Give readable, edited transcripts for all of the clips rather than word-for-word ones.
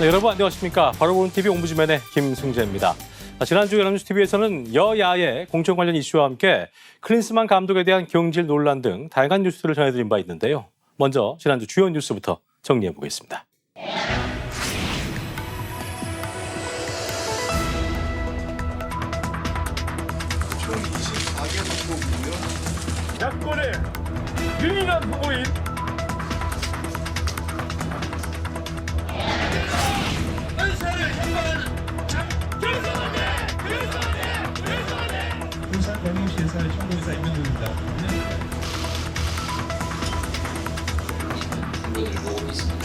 네, 여러분 안녕하십니까. 바로 보는 TV 옹부지맨의 김승재입니다. 지난주 연합뉴스TV에서는 여야의 공천 관련 이슈와 함께 클린스만 감독에 대한 경질 논란 등 다양한 뉴스를 전해드린 바 있는데요. 먼저 지난주 주요 뉴스부터 정리해보겠습니다. 총 24개 후보고요. 야권의 유일한 후보인 울산 광역시에서 총무사 임명동입니다. 후보들을 보고 있습니다.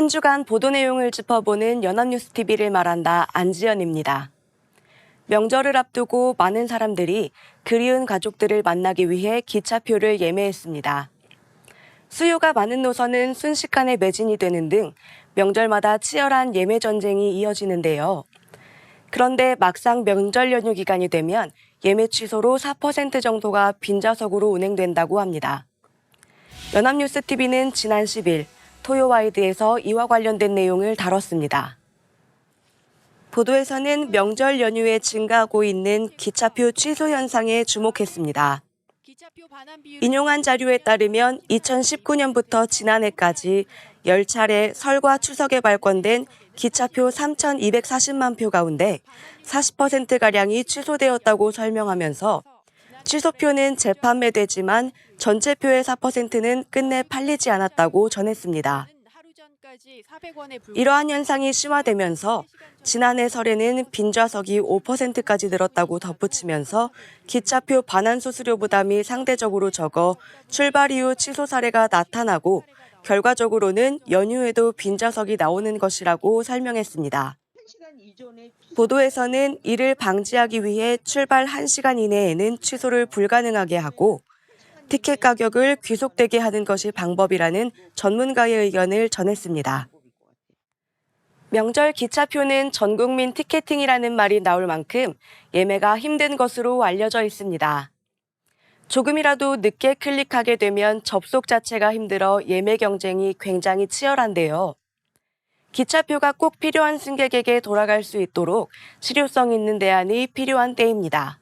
한 주간 보도 내용을 짚어보는 연합뉴스TV를 말한다 안지연입니다. 명절을 앞두고 많은 사람들이 그리운 가족들을 만나기 위해 기차표를 예매했습니다. 수요가 많은 노선은 순식간에 매진이 되는 등 명절마다 치열한 예매 전쟁이 이어지는데요. 그런데 막상 명절 연휴 기간이 되면 예매 취소로 4% 정도가 빈좌석으로 운행된다고 합니다. 연합뉴스TV는 지난 10일 토요와이드에서 이와 관련된 내용을 다뤘습니다. 보도에서는 명절 연휴에 증가하고 있는 기차표 취소 현상에 주목했습니다. 인용한 자료에 따르면 2019년부터 지난해까지 10차례 설과 추석에 발권된 기차표 3,240만 표 가운데 40%가량이 취소되었다고 설명하면서 취소표는 재판매되지만 전체 표의 4%는 끝내 팔리지 않았다고 전했습니다. 이러한 현상이 심화되면서 지난해 설에는 빈좌석이 5%까지 늘었다고 덧붙이면서 기차표 반환 수수료 부담이 상대적으로 적어 출발 이후 취소 사례가 나타나고 결과적으로는 연휴에도 빈좌석이 나오는 것이라고 설명했습니다. 보도에서는 이를 방지하기 위해 출발 1시간 이내에는 취소를 불가능하게 하고 티켓 가격을 귀속되게 하는 것이 방법이라는 전문가의 의견을 전했습니다. 명절 기차표는 전국민 티켓팅이라는 말이 나올 만큼 예매가 힘든 것으로 알려져 있습니다. 조금이라도 늦게 클릭하게 되면 접속 자체가 힘들어 예매 경쟁이 굉장히 치열한데요. 기차표가 꼭 필요한 승객에게 돌아갈 수 있도록 실효성 있는 대안이 필요한 때입니다.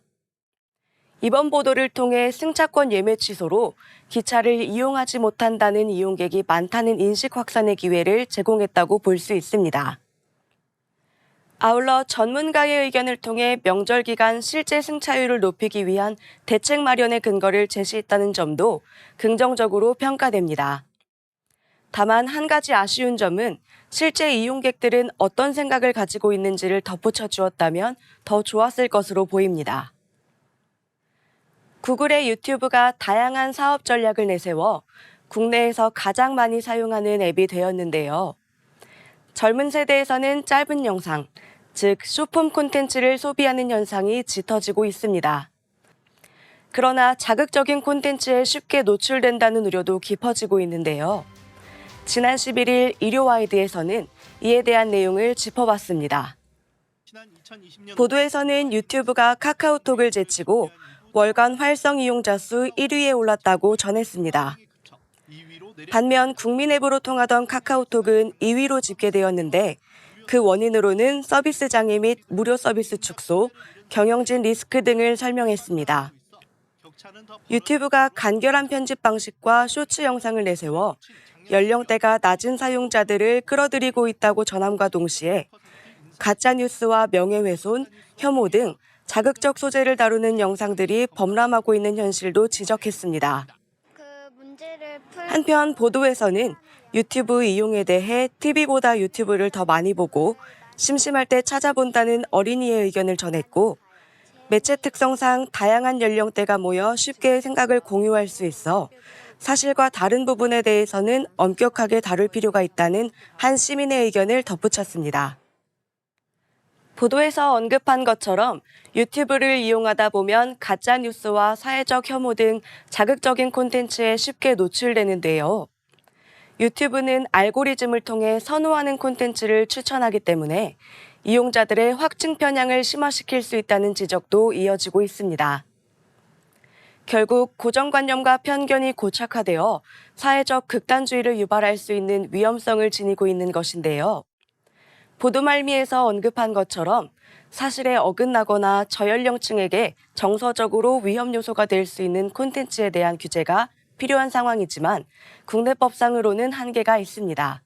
이번 보도를 통해 승차권 예매 취소로 기차를 이용하지 못한다는 이용객이 많다는 인식 확산의 기회를 제공했다고 볼 수 있습니다. 아울러 전문가의 의견을 통해 명절 기간 실제 승차율을 높이기 위한 대책 마련의 근거를 제시했다는 점도 긍정적으로 평가됩니다. 다만 한 가지 아쉬운 점은 실제 이용객들은 어떤 생각을 가지고 있는지를 덧붙여 주었다면 더 좋았을 것으로 보입니다. 구글의 유튜브가 다양한 사업 전략을 내세워 국내에서 가장 많이 사용하는 앱이 되었는데요. 젊은 세대에서는 짧은 영상, 즉 쇼폼 콘텐츠를 소비하는 현상이 짙어지고 있습니다. 그러나 자극적인 콘텐츠에 쉽게 노출된다는 우려도 깊어지고 있는데요. 지난 11일 일요와이드에서는 이에 대한 내용을 짚어봤습니다. 보도에서는 유튜브가 카카오톡을 제치고 월간 활성 이용자 수 1위에 올랐다고 전했습니다. 반면 국민 앱으로 통하던 카카오톡은 2위로 집계되었는데 그 원인으로는 서비스 장애 및 무료 서비스 축소, 경영진 리스크 등을 설명했습니다. 유튜브가 간결한 편집 방식과 쇼츠 영상을 내세워 연령대가 낮은 사용자들을 끌어들이고 있다고 전함과 동시에 가짜뉴스와 명예훼손, 혐오 등 자극적 소재를 다루는 영상들이 범람하고 있는 현실도 지적했습니다. 한편 보도에서는 유튜브 이용에 대해 TV보다 유튜브를 더 많이 보고 심심할 때 찾아본다는 어린이의 의견을 전했고, 매체 특성상 다양한 연령대가 모여 쉽게 생각을 공유할 수 있어 사실과 다른 부분에 대해서는 엄격하게 다룰 필요가 있다는 한 시민의 의견을 덧붙였습니다. 보도에서 언급한 것처럼 유튜브를 이용하다 보면 가짜뉴스와 사회적 혐오 등 자극적인 콘텐츠에 쉽게 노출되는데요. 유튜브는 알고리즘을 통해 선호하는 콘텐츠를 추천하기 때문에 이용자들의 확증 편향을 심화시킬 수 있다는 지적도 이어지고 있습니다. 결국 고정관념과 편견이 고착화되어 사회적 극단주의를 유발할 수 있는 위험성을 지니고 있는 것인데요. 보도 말미에서 언급한 것처럼 사실에 어긋나거나 저연령층에게 정서적으로 위험 요소가 될 수 있는 콘텐츠에 대한 규제가 필요한 상황이지만 국내법상으로는 한계가 있습니다.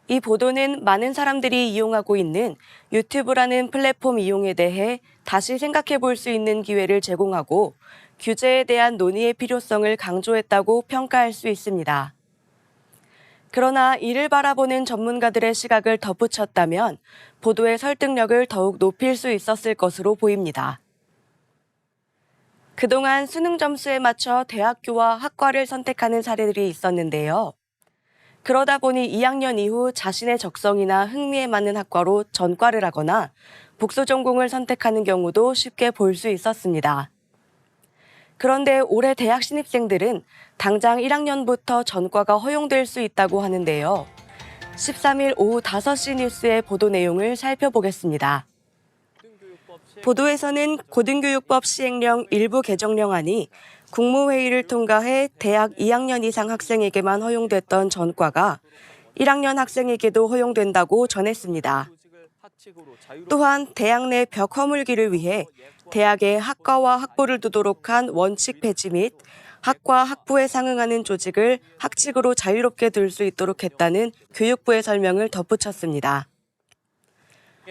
이 보도는 많은 사람들이 이용하고 있는 유튜브라는 플랫폼 이용에 대해 다시 생각해 볼 수 있는 기회를 제공하고 규제에 대한 논의의 필요성을 강조했다고 평가할 수 있습니다. 그러나 이를 바라보는 전문가들의 시각을 덧붙였다면 보도의 설득력을 더욱 높일 수 있었을 것으로 보입니다. 그동안 수능 점수에 맞춰 대학교와 학과를 선택하는 사례들이 있었는데요. 그러다 보니 2학년 이후 자신의 적성이나 흥미에 맞는 학과로 전과를 하거나 복수 전공을 선택하는 경우도 쉽게 볼 수 있었습니다. 그런데 올해 대학 신입생들은 당장 1학년부터 전과가 허용될 수 있다고 하는데요. 13일 오후 5시 뉴스의 보도 내용을 살펴보겠습니다. 보도에서는 고등교육법 시행령 일부 개정령안이 국무회의를 통과해 대학 2학년 이상 학생에게만 허용됐던 전과가 1학년 학생에게도 허용된다고 전했습니다. 또한 대학 내 벽 허물기를 위해 대학에 학과와 학부를 두도록 한 원칙 폐지 및 학과 학부에 상응하는 조직을 학칙으로 자유롭게 둘 수 있도록 했다는 교육부의 설명을 덧붙였습니다.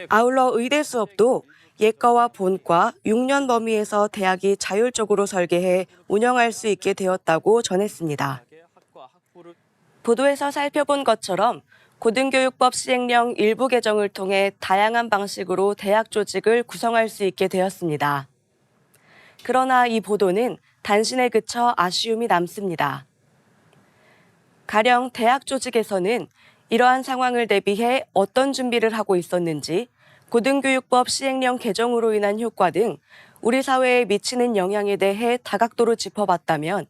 아울러 의대 수업도 예과와 본과 6년 범위에서 대학이 자율적으로 설계해 운영할 수 있게 되었다고 전했습니다. 보도에서 살펴본 것처럼 고등교육법 시행령 일부 개정을 통해 다양한 방식으로 대학 조직을 구성할 수 있게 되었습니다. 그러나 이 보도는 단신에 그쳐 아쉬움이 남습니다. 가령 대학 조직에서는 이러한 상황을 대비해 어떤 준비를 하고 있었는지, 고등교육법 시행령 개정으로 인한 효과 등 우리 사회에 미치는 영향에 대해 다각도로 짚어봤다면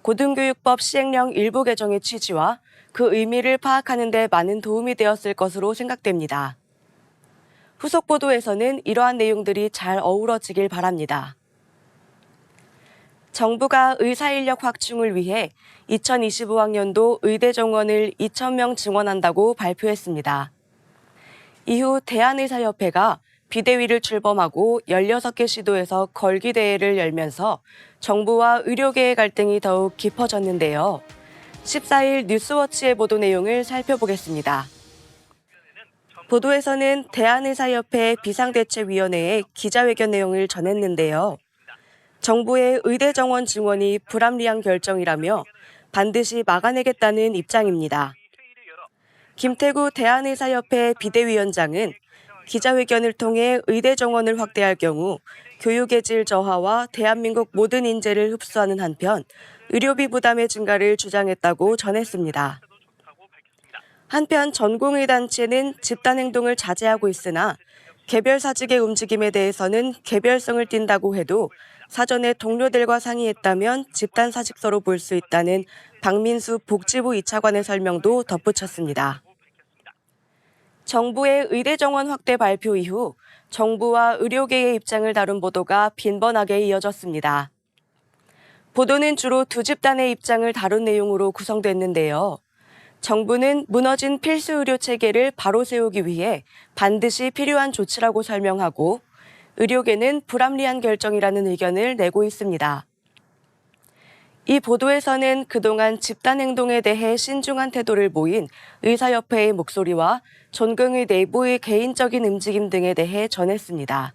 고등교육법 시행령 일부 개정의 취지와 그 의미를 파악하는 데 많은 도움이 되었을 것으로 생각됩니다. 후속 보도에서는 이러한 내용들이 잘 어우러지길 바랍니다. 정부가 의사인력 확충을 위해 2025학년도 의대 정원을 2,000명 증원한다고 발표했습니다. 이후 대한의사협회가 비대위를 출범하고 16개 시도에서 걸기대회를 열면서 정부와 의료계의 갈등이 더욱 깊어졌는데요. 14일 뉴스워치의 보도 내용을 살펴보겠습니다. 보도에서는 대한의사협회 비상대책위원회의 기자회견 내용을 전했는데요. 정부의 의대 정원 증원이 불합리한 결정이라며 반드시 막아내겠다는 입장입니다. 김태구 대한의사협회 비대위원장은 기자회견을 통해 의대 정원을 확대할 경우 교육의 질 저하와 대한민국 모든 인재를 흡수하는 한편 의료비 부담의 증가를 주장했다고 전했습니다. 한편 전공의단체는 집단행동을 자제하고 있으나 개별 사직의 움직임에 대해서는 개별성을 띈다고 해도 사전에 동료들과 상의했다면 집단 사직서로 볼 수 있다는 박민수 복지부 2차관의 설명도 덧붙였습니다. 정부의 의대 정원 확대 발표 이후 정부와 의료계의 입장을 다룬 보도가 빈번하게 이어졌습니다. 보도는 주로 두 집단의 입장을 다룬 내용으로 구성됐는데요. 정부는 무너진 필수 의료 체계를 바로 세우기 위해 반드시 필요한 조치라고 설명하고 의료계는 불합리한 결정이라는 의견을 내고 있습니다. 이 보도에서는 그동안 집단 행동에 대해 신중한 태도를 보인 의사협회의 목소리와 전공의 내부의 개인적인 움직임 등에 대해 전했습니다.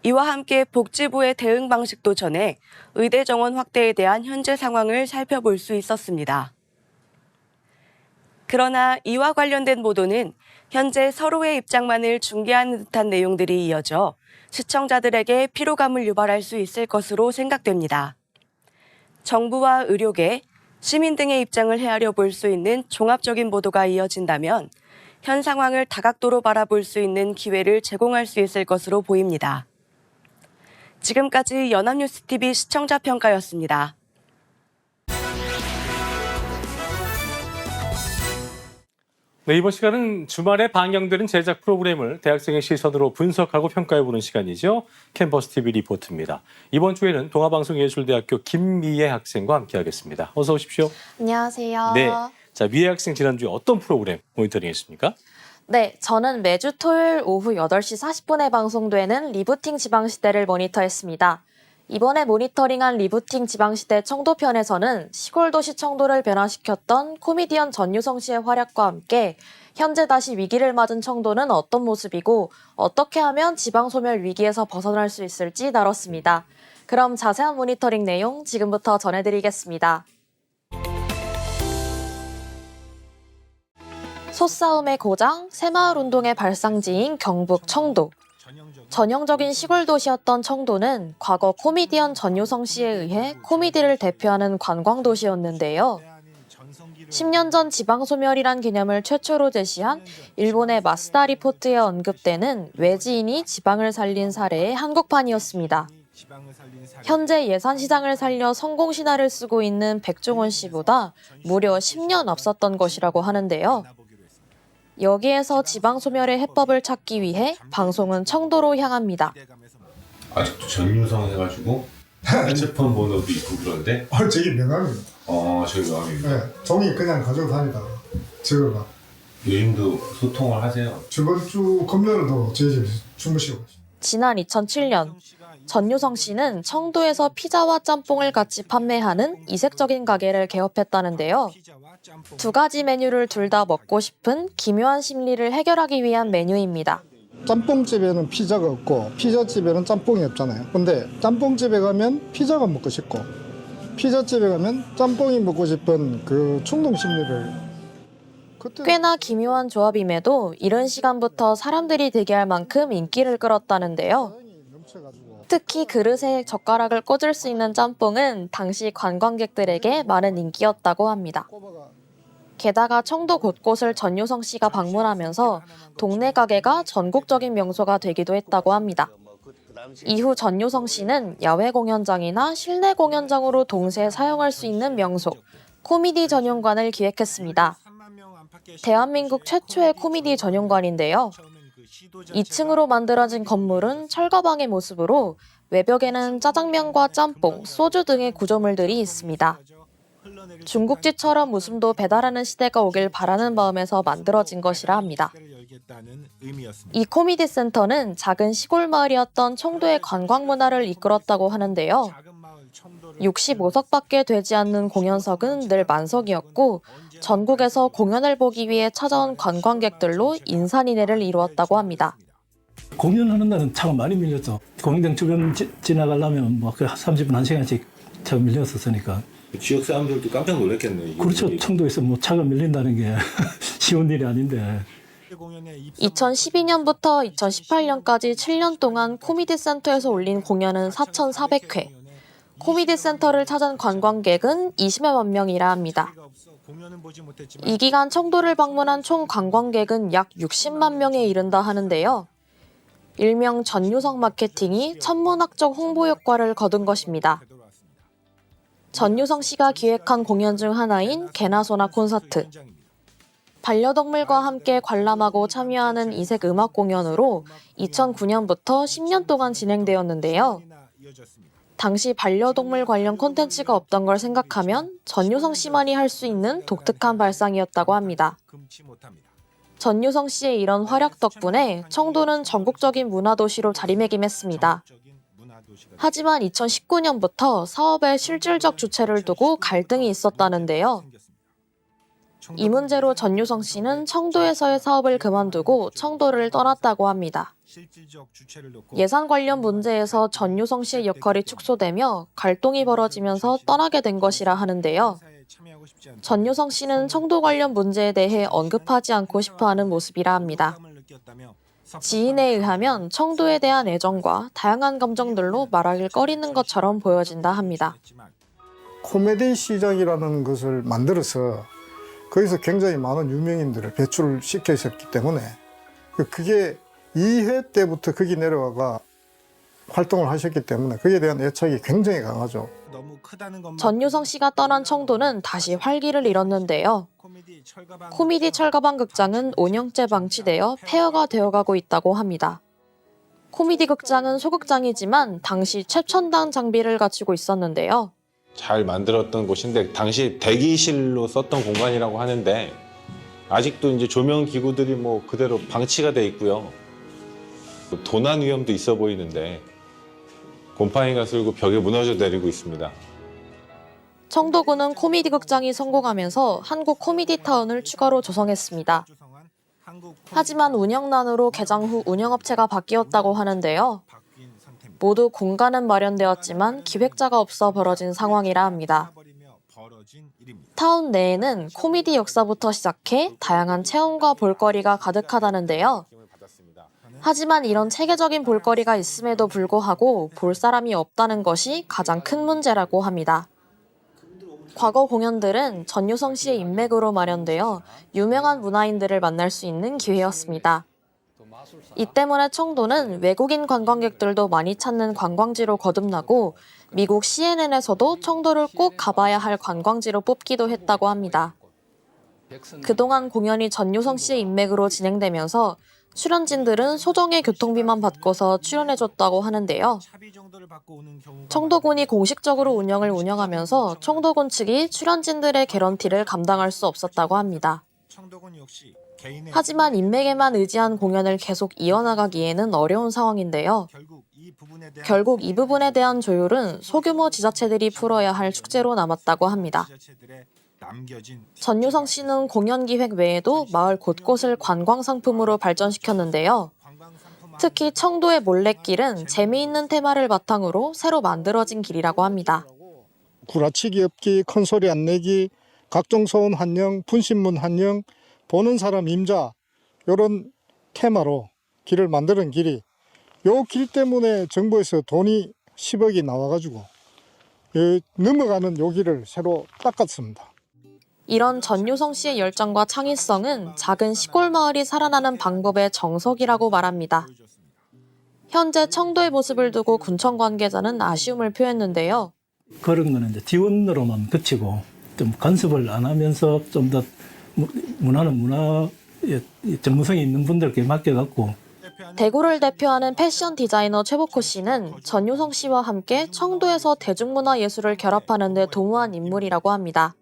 이와 함께 복지부의 대응 방식도 전해 의대 정원 확대에 대한 현재 상황을 살펴볼 수 있었습니다. 그러나 이와 관련된 보도는 현재 서로의 입장만을 중계하는 듯한 내용들이 이어져 시청자들에게 피로감을 유발할 수 있을 것으로 생각됩니다. 정부와 의료계, 시민 등의 입장을 헤아려 볼 수 있는 종합적인 보도가 이어진다면 현 상황을 다각도로 바라볼 수 있는 기회를 제공할 수 있을 것으로 보입니다. 지금까지 연합뉴스TV 시청자 평가였습니다. 네, 이번 시간은 주말에 방영되는 제작 프로그램을 대학생의 시선으로 분석하고 평가해보는 시간이죠. 캠퍼스 TV 리포트입니다. 이번 주에는 동아방송예술대학교 김미애 학생과 함께하겠습니다. 어서 오십시오. 안녕하세요. 네, 자 미애 학생 지난주에 어떤 프로그램 모니터링했습니까? 네, 저는 매주 토요일 오후 8시 40분에 방송되는 리부팅 지방시대를 모니터했습니다. 이번에 모니터링한 리부팅 지방시대 청도편에서는 시골도시 청도를 변화시켰던 코미디언 전유성 씨의 활약과 함께 현재 다시 위기를 맞은 청도는 어떤 모습이고 어떻게 하면 지방소멸 위기에서 벗어날 수 있을지 다뤘습니다. 그럼 자세한 모니터링 내용 지금부터 전해드리겠습니다. 소싸움의 고장, 새마을운동의 발상지인 경북 청도. 전형적인 시골 도시였던 청도는 과거 코미디언 전유성 씨에 의해 코미디를 대표하는 관광도시였는데요. 10년 전 지방소멸이란 개념을 최초로 제시한 일본의 마스다 리포트에 언급되는 외지인이 지방을 살린 사례의 한국판이었습니다. 현재 예산시장을 살려 성공신화를 쓰고 있는 백종원 씨보다 무려 10년 앞섰던 것이라고 하는데요. 여기에서 지방소멸의 해법을 찾기 위해 방송은 청도로 향합니다. 아직도 전유성 해가지고 핸드폰 번호도 있고 그런데 저게 명함입니다. 저희 명함입니다. 네, 종이 그냥 가지고 다니다가 적어가. 요즘도 소통을 하세요? 저번 주 금요일에도 저희 집에 주무시고. 지난 2007년 전유성 씨는 청도에서 피자와 짬뽕을 같이 판매하는 이색적인 가게를 개업했다는데요. 두 가지 메뉴를 둘 다 먹고 싶은 기묘한 심리를 해결하기 위한 메뉴입니다. 짬뽕집에는 피자가 없고 피자집에는 짬뽕이 없잖아요. 근데 짬뽕집에 가면 피자가 먹고 싶고 피자집에 가면 짬뽕이 먹고 싶은 그 충동 심리를 꽤나 기묘한 조합임에도 이른 시간부터 사람들이 대기할 만큼 인기를 끌었다는데요. 특히 그릇에 젓가락을 꽂을 수 있는 짬뽕은 당시 관광객들에게 많은 인기였다고 합니다. 게다가 청도 곳곳을 전유성 씨가 방문하면서 동네 가게가 전국적인 명소가 되기도 했다고 합니다. 이후 전유성 씨는 야외 공연장이나 실내 공연장으로 동시에 사용할 수 있는 명소, 코미디 전용관을 기획했습니다. 대한민국 최초의 코미디 전용관인데요. 2층으로 만들어진 건물은 철거방의 모습으로 외벽에는 짜장면과 짬뽕, 소주 등의 구조물들이 있습니다. 중국집처럼 웃음도 배달하는 시대가 오길 바라는 마음에서 만들어진 것이라 합니다. 이 코미디 센터는 작은 시골 마을이었던 청도의 관광 문화를 이끌었다고 하는데요. 65석밖에 되지 않는 공연석은 늘 만석이었고 전국에서 공연을 보기 위해 찾아온 관광객들로 인산인해를 이루었다고 합니다. 공연하는 날은 차가 많이 밀렸죠. 공연장 주변 지나가려면 뭐 30분, 1시간씩 차가 밀렸었으니까. 지역 사람들도 깜짝 놀랐겠네요. 그렇죠. 청도에서 뭐 차가 밀린다는 게 쉬운 일이 아닌데. 2012년부터 2018년까지 7년 동안 코미디 센터에서 올린 공연은 4,400회. 코미디 센터를 찾은 관광객은 20만 명이라 합니다. 이 기간 청도를 방문한 총 관광객은 약 60만 명에 이른다 하는데요. 일명 전유성 마케팅이 천문학적 홍보 효과를 거둔 것입니다. 전유성 씨가 기획한 공연 중 하나인 개나 소나 콘서트. 반려동물과 함께 관람하고 참여하는 이색 음악 공연으로 2009년부터 10년 동안 진행되었는데요. 당시 반려동물 관련 콘텐츠가 없던 걸 생각하면 전유성 씨만이 할 수 있는 독특한 발상이었다고 합니다. 전유성 씨의 이런 활약 덕분에 청도는 전국적인 문화도시로 자리매김했습니다. 하지만 2019년부터 사업의 실질적 주체를 두고 갈등이 있었다는데요. 이 문제로 전유성 씨는 청도에서의 사업을 그만두고 청도를 떠났다고 합니다. 예산 관련 문제에서 전유성 씨의 역할이 축소되며 갈등이 벌어지면서 떠나게 된 것이라 하는데요. 전유성 씨는 청도 관련 문제에 대해 언급하지 않고 싶어하는 모습이라 합니다. 지인에 의하면 청도에 대한 애정과 다양한 감정들로 말하길 꺼리는 것처럼 보여진다 합니다. 코미디 시장이라는 것을 만들어서 거기서 굉장히 많은 유명인들을 배출시켜 있었기 때문에 그게 2회 때부터 거기 내려와가 활동을 하셨기 때문에 그에 대한 애착이 굉장히 강하죠. 전유성 씨가 떠난 청도는 다시 활기를 잃었는데요. 코미디 철가방 극장은 5년째 방치되어 폐허가 되어가고 있다고 합니다. 코미디 극장은 소극장이지만 당시 최첨단 장비를 갖추고 있었는데요. 잘 만들었던 곳인데 당시 대기실로 썼던 공간이라고 하는데 아직도 이제 조명 기구들이 뭐 그대로 방치가 돼 있고요. 도난 위험도 있어 보이는데 곰팡이가 슬고 벽에 무너져 내리고 있습니다. 청도구는 코미디 극장이 성공하면서 한국 코미디타운을 추가로 조성했습니다. 하지만 운영난으로 개장 후 운영업체가 바뀌었다고 하는데요. 모두 공간은 마련되었지만 기획자가 없어 벌어진 상황이라 합니다. 타운 내에는 코미디 역사부터 시작해 다양한 체험과 볼거리가 가득하다는데요. 하지만 이런 체계적인 볼거리가 있음에도 불구하고 볼 사람이 없다는 것이 가장 큰 문제라고 합니다. 과거 공연들은 전유성 씨의 인맥으로 마련되어 유명한 문화인들을 만날 수 있는 기회였습니다. 이 때문에 청도는 외국인 관광객들도 많이 찾는 관광지로 거듭나고 미국 CNN에서도 청도를 꼭 가봐야 할 관광지로 뽑기도 했다고 합니다. 그동안 공연이 전유성 씨의 인맥으로 진행되면서 출연진들은 소정의 교통비만 받고서 출연해줬다고 하는데요. 청도군이 공식적으로 운영을 운영하면서 청도군 측이 출연진들의 개런티를 감당할 수 없었다고 합니다. 하지만 인맥에만 의지한 공연을 계속 이어나가기에는 어려운 상황인데요. 결국 이 부분에 대한 조율은 소규모 지자체들이 풀어야 할 축제로 남았다고 합니다. 전유성 씨는 공연 기획 외에도 마을 곳곳을 관광 상품으로 발전시켰는데요. 특히 청도의 몰래길은 재미있는 테마를 바탕으로 새로 만들어진 길이라고 합니다. 구라치기 없기, 큰소리 안 내기, 각종 소원 한영, 분신문 한영, 보는 사람 임자 이런 테마로 길을 만드는 길이 요 길 때문에 정부에서 돈이 10억이 나와가지고 넘어가는 요 길을 새로 닦았습니다. 이런 전유성 씨의 열정과 창의성은 작은 시골 마을이 살아나는 방법의 정석이라고 말합니다. 현재 청도의 모습을 두고 군청 관계자는 아쉬움을 표했는데요. 그런 거는 이제 지원으로만 그치고 좀 간섭을 안 하면서 좀 더 문화는 문화의 전문성이 있는 분들께 맡겨갖고. 대구를 대표하는 패션 디자이너 최복호 씨는 전유성 씨와 함께 청도에서 대중문화 예술을 결합하는 데 도모한 인물이라고 합니다.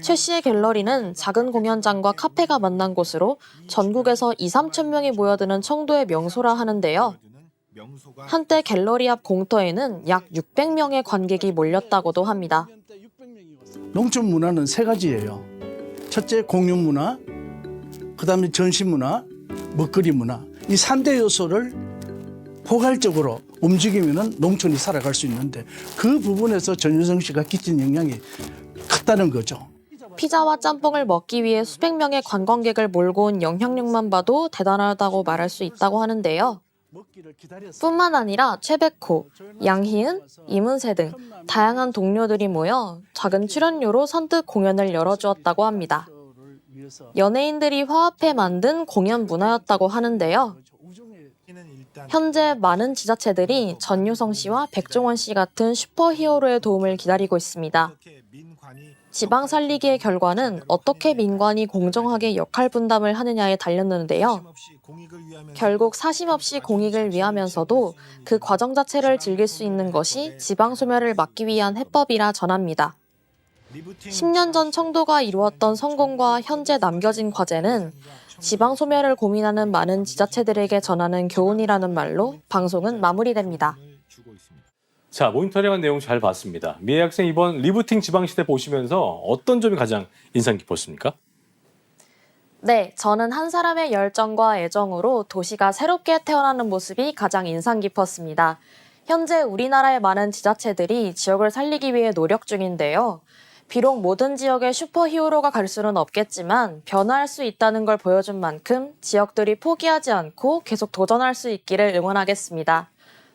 최 씨의 갤러리는 작은 공연장과 카페가 만난 곳으로 전국에서 2, 3천 명이 모여드는 청도의 명소라 하는데요. 한때 갤러리 앞 공터에는 약 600명의 관객이 몰렸다고도 합니다. 농촌 문화는 세 가지예요. 첫째 공연 문화, 그다음에 전시 문화, 먹거리 문화. 이 3대 요소를 포괄적으로 움직이면 농촌이 살아갈 수 있는데 그 부분에서 전유성 씨가 끼친 영향이 컸다는 거죠. 피자와 짬뽕을 먹기 위해 수백 명의 관광객을 몰고 온 영향력만 봐도 대단하다고 말할 수 있다고 하는데요. 뿐만 아니라 최백호, 양희은, 이문세 등 다양한 동료들이 모여 작은 출연료로 선뜻 공연을 열어주었다고 합니다. 연예인들이 화합해 만든 공연 문화였다고 하는데요. 현재 많은 지자체들이 전유성 씨와 백종원 씨 같은 슈퍼히어로의 도움을 기다리고 있습니다. 지방 살리기의 결과는 어떻게 민관이 공정하게 역할 분담을 하느냐에 달렸는데요. 결국 사심 없이 공익을 위하면서도 그 과정 자체를 즐길 수 있는 것이 지방 소멸을 막기 위한 해법이라 전합니다. 10년 전 청도가 이루었던 성공과 현재 남겨진 과제는 지방 소멸을 고민하는 많은 지자체들에게 전하는 교훈이라는 말로 방송은 마무리됩니다. 주고 있습니다. 자, 모니터링한 내용 잘 봤습니다. 미애 학생 이번 리부팅 지방시대 보시면서 어떤 점이 가장 인상 깊었습니까? 네, 저는 한 사람의 열정과 애정으로 도시가 새롭게 태어나는 모습이 가장 인상 깊었습니다. 현재 우리나라의 많은 지자체들이 지역을 살리기 위해 노력 중인데요. 비록 모든 지역에 슈퍼히어로가 갈 수는 없겠지만 변화할 수 있다는 걸 보여준 만큼 지역들이 포기하지 않고 계속 도전할 수 있기를 응원하겠습니다.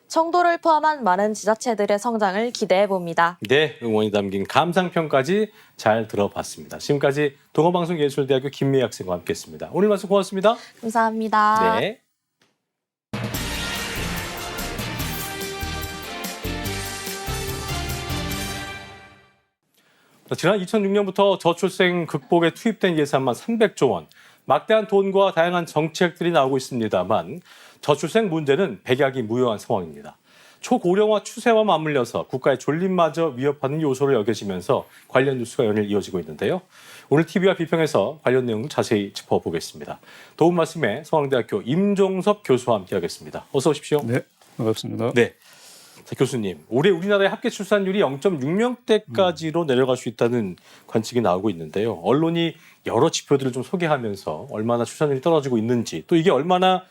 청도를 포함한 많은 지자체들의 성장을 기대해 봅니다. 네, 응원이 담긴 감상평까지 잘 들어봤습니다. 지금까지 동호방송예술대학교 김미애 학생과 함께했습니다. 오늘 말씀 고맙습니다. 감사합니다. 네. 지난 2006년부터 저출생 극복에 투입된 예산만 300조 원. 막대한 돈과 다양한 정책들이 나오고 있습니다만 저출생 문제는 백약이 무효한 상황입니다. 초고령화 추세와 맞물려서 국가의 존립마저 위협하는 요소로 여겨지면서 관련 뉴스가 연일 이어지고 있는데요. 오늘 TV와 비평에서 관련 내용을 자세히 짚어보겠습니다. 도움 말씀에 서강대학교 임종섭 교수와 함께하겠습니다. 어서 오십시오. 네, 반갑습니다. 네. 자, 교수님, 올해 우리나라의 합계 출산율이 0.6명대까지로 내려갈 수 있다는 관측이 나오고 있는데요. 언론이 여러 지표들을 좀 소개하면서 얼마나 출산율이 떨어지고 있는지 또 이게 얼마나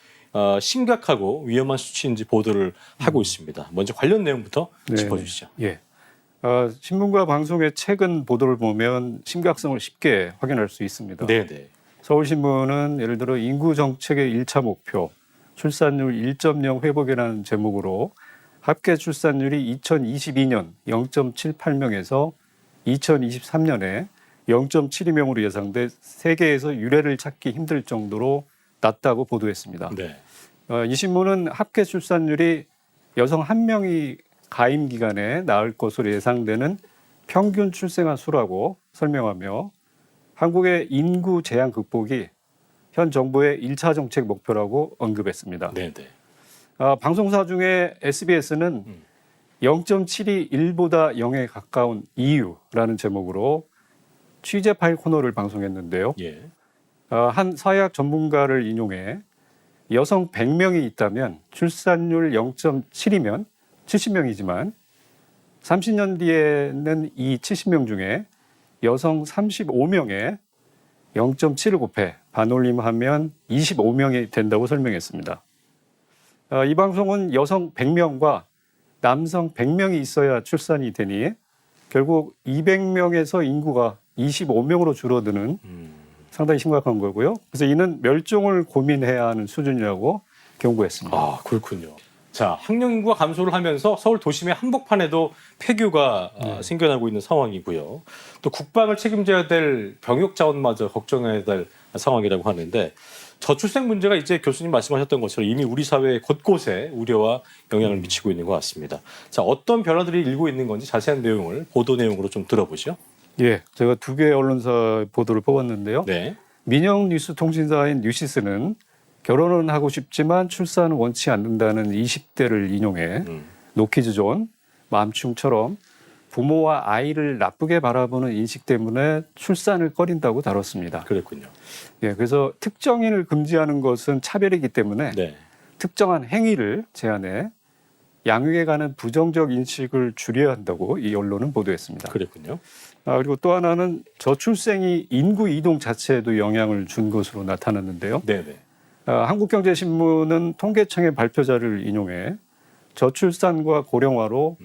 심각하고 위험한 수치인지 보도를 하고 있습니다. 먼저 관련 내용부터 짚어주시죠. 예. 신문과 방송의 최근 보도를 보면 심각성을 쉽게 확인할 수 있습니다. 네네. 서울신문은 예를 들어 인구 정책의 1차 목표, 출산율 1.0 회복이라는 제목으로 합계 출산율이 2022년 0.78명에서 2023년에 0.72명으로 예상돼 세계에서 유례를 찾기 힘들 정도로 낮다고 보도했습니다. 네. 이 신문은 합계 출산율이 여성 1명이 가임 기간에 낳을 것으로 예상되는 평균 출생아 수라고 설명하며 한국의 인구 제한 극복이 현 정부의 1차 정책 목표라고 언급했습니다. 네네. 방송사 중에 SBS는 0.7이 1보다 0에 가까운 이유라는 제목으로 취재 파일 코너를 방송했는데요. 예. 한 사회학 전문가를 인용해 여성 100명이 있다면 출산율 0.7이면 70명이지만 30년 뒤에는 이 70명 중에 여성 35명에 0.7을 곱해 반올림하면 25명이 된다고 설명했습니다. 이 방송은 여성 100명과 남성 100명이 있어야 출산이 되니 결국 200명에서 인구가 25명으로 줄어드는 상당히 심각한 거고요. 그래서 이는 멸종을 고민해야 하는 수준이라고 경고했습니다. 아, 그렇군요. 자, 학령 인구가 감소를 하면서 서울 도심의 한복판에도 폐교가 생겨나고 있는 상황이고요. 또 국방을 책임져야 될 병역 자원마저 걱정해야 될 상황이라고 하는데 저출생 문제가 이제 교수님 말씀하셨던 것처럼 이미 우리 사회 곳곳에 우려와 영향을 미치고 있는 것 같습니다. 자, 어떤 변화들이 일고 있는 건지 자세한 내용을 보도 내용으로 좀 들어보죠. 예, 제가 두 개의 언론사 보도를 뽑았는데요. 네. 민영 뉴스 통신사인 뉴시스는 결혼은 하고 싶지만 출산은 원치 않는다는 20대를 인용해 노키즈존, 맘충처럼 부모와 아이를 나쁘게 바라보는 인식 때문에 출산을 꺼린다고 다뤘습니다. 그랬군요. 예, 그래서 특정인을 금지하는 것은 차별이기 때문에 네. 특정한 행위를 제한해 양육에 관한 부정적 인식을 줄여야 한다고 이 언론은 보도했습니다. 그랬군요. 그리고 또 하나는 저출생이 인구 이동 자체에도 영향을 준 것으로 나타났는데요. 네네. 한국경제신문은 통계청의 발표자를 인용해 저출산과 고령화로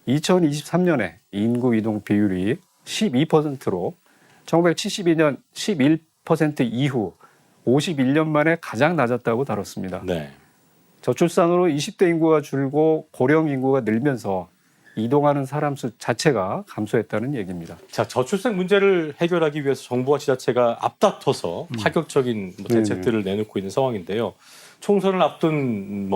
2023년에 인구 이동 비율이 12%로 1972년 11% 이후 51년 만에 가장 낮았다고 다뤘습니다. 네. 저출산으로 20대 인구가 줄고 고령 인구가 늘면서 이동하는 사람 수 자체가 감소했다는 얘기입니다. 자, 저출생 문제를 해결하기 위해서 정부와 지자체가 앞다퉈서 파격적인 대책들을 내놓고 있는 상황인데요. 총선을 앞둔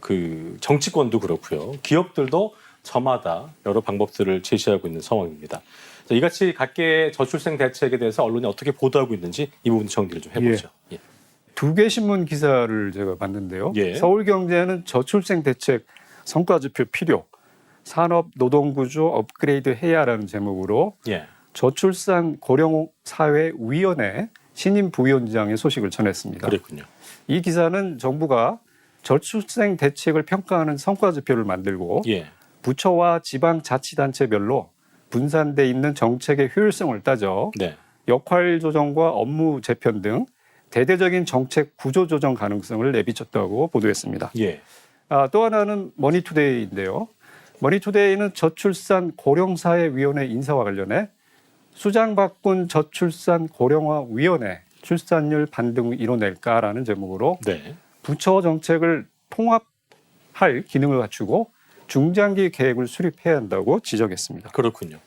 그 정치권도 그렇고요. 기업들도 저마다 여러 방법들을 제시하고 있는 상황입니다. 자, 이같이 각계의 저출생 대책에 대해서 언론이 어떻게 보도하고 있는지 이 부분 정리를 좀 해보죠. 예. 두 개 신문 기사를 제가 봤는데요. 예. 서울경제는 저출생 대책 성과지표 필요, 산업 노동구조 업그레이드 해야라는 제목으로 예. 저출산 고령사회위원회 신임 부위원장의 소식을 전했습니다. 그랬군요. 이 기사는 정부가 저출생 대책을 평가하는 성과지표를 만들고 예. 부처와 지방자치단체별로 분산돼 있는 정책의 효율성을 따져 네. 역할 조정과 업무 재편 등 대대적인 정책 구조 조정 가능성을 내비쳤다고 보도했습니다. 예. 또 하나는 머니투데이인데요. 머니투데이는 저출산 고령사회위원회 인사와 관련해 수장바꾼 저출산 고령화 위원회 출산율 반등 이뤄낼까라는 제목으로 네. 부처 정책을 통합할 기능을 갖추고 중장기 계획을 수립해야 한다고 지적했습니다. 그렇군요.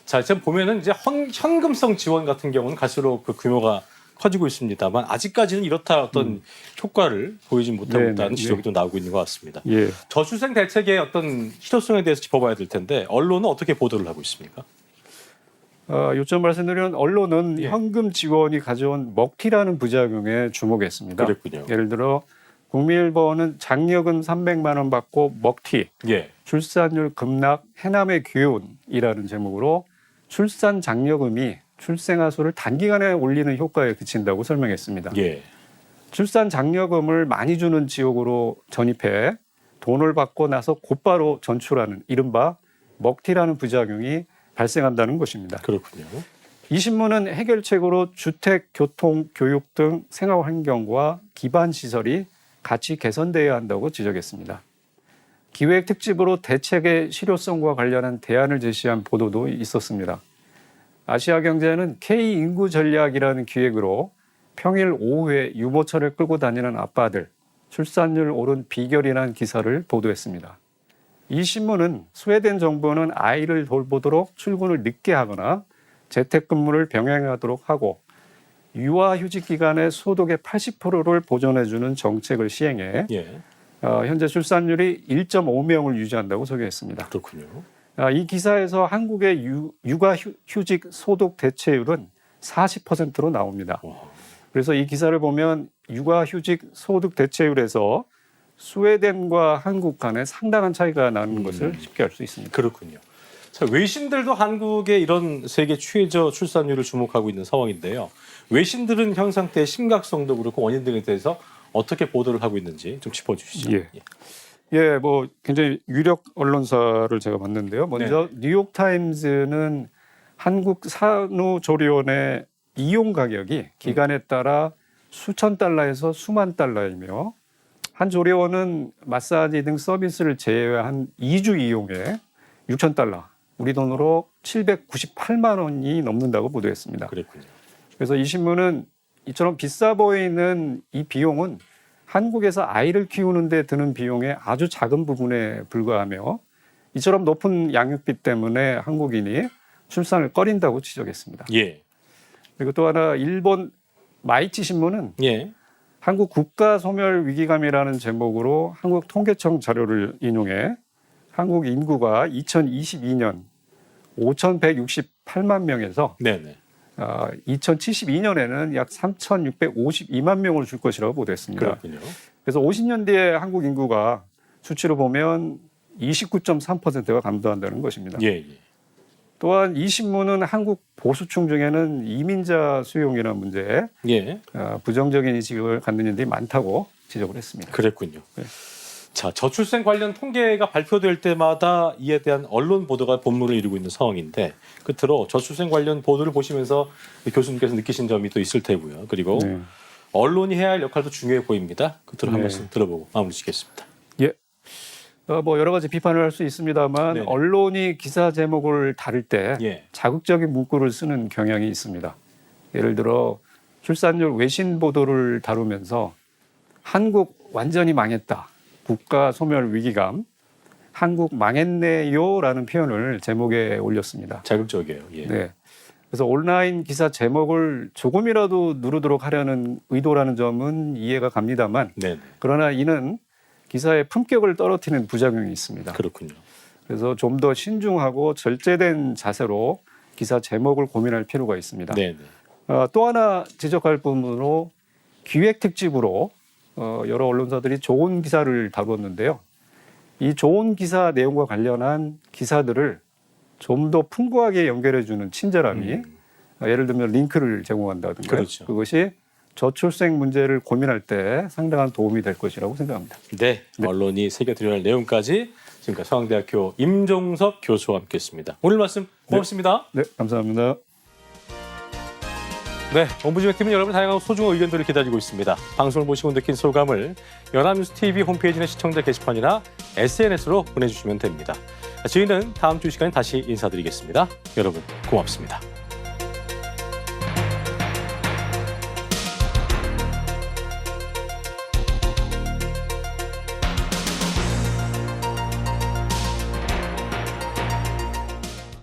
자, 지금 보면은 이제 현금성 지원 같은 경우는 갈수록 그 규모가 커지고 있습니다만 아직까지는 이렇다 어떤 효과를 보이지 못하고 네네, 있다는 네. 지적이 또 나오고 있는 것 같습니다. 예. 저출생 대책의 어떤 실효성에 대해서 짚어봐야 될 텐데 언론은 어떻게 보도를 하고 있습니까? 요점 말씀드리면 언론은 예. 현금 지원이 가져온 먹튀라는 부작용에 주목했습니다. 그랬군요. 예를 들어 국민일보는 장려금 300만 원 받고 먹튀, 예. 출산율 급락, 해남의 기운이라는 제목으로 출산 장려금이 출생아 수를 단기간에 올리는 효과에 그친다고 설명했습니다. 예. 출산 장려금을 많이 주는 지역으로 전입해 돈을 받고 나서 곧바로 전출하는 이른바 먹튀라는 부작용이 발생한다는 것입니다. 그렇군요. 이 신문은 해결책으로 주택, 교통, 교육 등 생활 환경과 기반 시설이 같이 개선돼야 한다고 지적했습니다. 기획 특집으로 대책의 실효성과 관련한 대안을 제시한 보도도 있었습니다. 아시아경제는 K인구 전략이라는 기획으로 평일 오후에 유모차를 끌고 다니는 아빠들, 출산율 오른 비결이라는 기사를 보도했습니다. 이 신문은 스웨덴 정부는 아이를 돌보도록 출근을 늦게 하거나 재택근무를 병행하도록 하고 유아휴직 기간의 소득의 80%를 보존해주는 정책을 시행해 예. 현재 출산율이 1.5명을 유지한다고 소개했습니다. 그렇군요. 이 기사에서 한국의 육아휴직 소득 대체율은 40%로 나옵니다. 그래서 이 기사를 보면 육아휴직 소득 대체율에서 스웨덴과 한국 간에 상당한 차이가 나는 것을 쉽게 알 수 있습니다. 그렇군요. 자, 외신들도 한국의 이런 세계 최저 출산율을 주목하고 있는 상황인데요. 외신들은 현 상태의 심각성도 그렇고 원인 등에 대해서 어떻게 보도를 하고 있는지 좀 짚어주시죠. 예, 뭐 굉장히 유력 언론사를 제가 봤는데요. 먼저 뉴욕타임즈는 한국 산후조리원의 이용 가격이 기간에 따라 수천 달러에서 수만 달러이며 한 조리원은 마사지 등 서비스를 제외한 2주 이용에 6천 달러, 우리 돈으로 798만 원이 넘는다고 보도했습니다. 그랬군요. 그래서 이 신문은 이처럼 비싸 보이는 이 비용은 한국에서 아이를 키우는 데 드는 비용의 아주 작은 부분에 불과하며 이처럼 높은 양육비 때문에 한국인이 출산을 꺼린다고 지적했습니다. 예. 그리고 또 하나 일본 마이치 신문은 예. 한국 국가 소멸 위기감이라는 제목으로 한국 통계청 자료를 인용해 한국 인구가 2022년 5,168만 명에서 네네. 2072년에는 약 3,652만 명을 줄 것이라고 보도했습니다. 그렇군요. 그래서 50년 뒤에 한국 인구가 수치로 보면 29.3%가 감소한다는 것입니다. 예, 예. 또한 이 신문은 한국 보수층 중에는 이민자 수용이라는 문제에 예. 부정적인 인식을 갖는 이들이 많다고 지적을 했습니다. 그랬군요. 네. 자, 저출생 관련 통계가 발표될 때마다 이에 대한 언론 보도가 본물을 이루고 있는 상황인데 끝으로 저출생 관련 보도를 보시면서 교수님께서 느끼신 점이 또 있을 테고요. 그리고 네. 언론이 해야 할 역할도 중요해 보입니다. 끝으로 한 네. 말씀 들어보고 마무리 짓겠습니다. 예. 뭐 여러 가지 비판을 할 수 있습니다만 네네. 언론이 기사 제목을 다룰 때 예. 자극적인 문구를 쓰는 경향이 있습니다. 예를 들어 출산율 외신 보도를 다루면서 한국 완전히 망했다. 국가 소멸 위기감. 한국 망했네요라는 표현을 제목에 올렸습니다. 자극적이에요. 예. 네. 그래서 온라인 기사 제목을 조금이라도 누르도록 하려는 의도라는 점은 이해가 갑니다만 네네. 그러나 이는 기사의 품격을 떨어뜨리는 부작용이 있습니다. 그렇군요. 그래서 좀 더 신중하고 절제된 자세로 기사 제목을 고민할 필요가 있습니다. 네네. 또 하나 지적할 부분으로 기획 특집으로 여러 언론사들이 좋은 기사를 다루었는데요. 이 좋은 기사 내용과 관련한 기사들을 좀 더 풍부하게 연결해주는 친절함이 예를 들면 링크를 제공한다든가 그렇죠. 그것이 저출생 문제를 고민할 때 상당한 도움이 될 것이라고 생각합니다. 네, 언론이 새겨드려야 할 내용까지 지금까지 서강대학교 임종섭 교수와 함께했습니다. 오늘 말씀 고맙습니다. 네, 감사합니다. 네, 옴부즈맨 팀은 여러분 다양한 소중한 의견들을 기다리고 있습니다. 방송을 보시고 느낀 소감을 연합뉴스 TV 홈페이지나 시청자 게시판이나 SNS로 보내주시면 됩니다. 저희는 다음 주 시간에 다시 인사드리겠습니다. 여러분 고맙습니다.